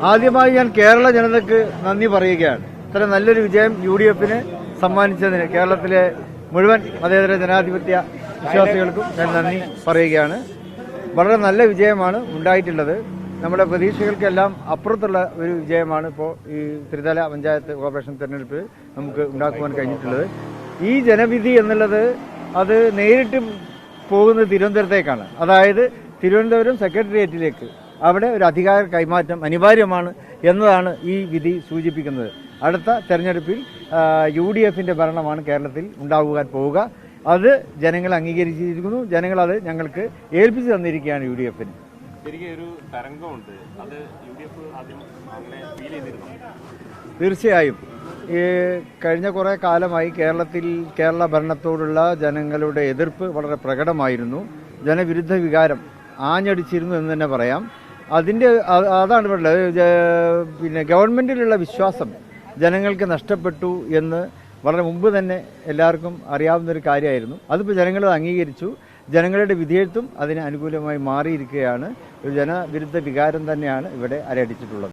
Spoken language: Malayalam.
ആദ്യമായി ഞാൻ കേരള ജനതയ്ക്ക് നന്ദി പറയുകയാണ്. ഇത്ര നല്ലൊരു വിജയം UDF-ന് സമ്മാനിച്ചതിന് കേരളത്തിലെ മുഴുവൻ മതേതര ജനാധിപത്യ വിശ്വാസികൾക്കും ഞാൻ നന്ദി പറയുകയാണ്. വളരെ നല്ല വിജയമാണ് ഉണ്ടായിട്ടുള്ളത്. നമ്മുടെ പ്രതീക്ഷകൾക്കെല്ലാം അപ്പുറത്തുള്ള ഒരു വിജയമാണ് ഇപ്പോൾ ഈ ത്രിതല പഞ്ചായത്ത് കോർപ്പറേഷൻ തെരഞ്ഞെടുപ്പിൽ നമുക്ക് ഉണ്ടാക്കുവാൻ കഴിഞ്ഞിട്ടുള്ളത്. ഈ ജനവിധി എന്നുള്ളത് അത് നേരിട്ട് പോകുന്നത് തിരുവനന്തപുരത്തേക്കാണ്. അതായത് തിരുവനന്തപുരം സെക്രട്ടേറിയറ്റിലേക്ക് അവിടെ ഒരു അധികാര കൈമാറ്റം അനിവാര്യമാണ് എന്നതാണ് ഈ വിധി സൂചിപ്പിക്കുന്നത്. അടുത്ത തെരഞ്ഞെടുപ്പിൽ UDF-ന്റെ ഭരണമാണ് കേരളത്തിൽ ഉണ്ടാകാൻ പോവുക. അത് ജനങ്ങൾ അംഗീകരിച്ചിരിക്കുന്നു. ജനങ്ങൾ അത് ഞങ്ങൾക്ക് ഏൽപ്പിച്ചു തന്നിരിക്കുകയാണ് UDF-ന്. തീർച്ചയായും ഈ കഴിഞ്ഞ കുറേ കാലമായി കേരള ഭരണത്തോടുള്ള ജനങ്ങളുടെ എതിർപ്പ് വളരെ പ്രകടമായിരുന്നു. ജനവിരുദ്ധ വികാരം ആഞ്ഞടിച്ചിരുന്നു എന്ന് തന്നെ പറയാം. അതാണ് പറയുന്നത്. പിന്നെ ഗവൺമെൻറ്റിലുള്ള വിശ്വാസം ജനങ്ങൾക്ക് നഷ്ടപ്പെട്ടു എന്ന് വളരെ മുമ്പ് തന്നെ എല്ലാവർക്കും അറിയാവുന്നൊരു കാര്യമായിരുന്നു. അതിപ്പോൾ ജനങ്ങൾ അംഗീകരിച്ചു. ജനങ്ങളുടെ വിധിയെഴുത്തും അതിന് അനുകൂലമായി മാറിയിരിക്കുകയാണ്. ഒരു ജനവിരുദ്ധ വികാരം തന്നെയാണ് ഇവിടെ അരയടിച്ചിട്ടുള്ളത്.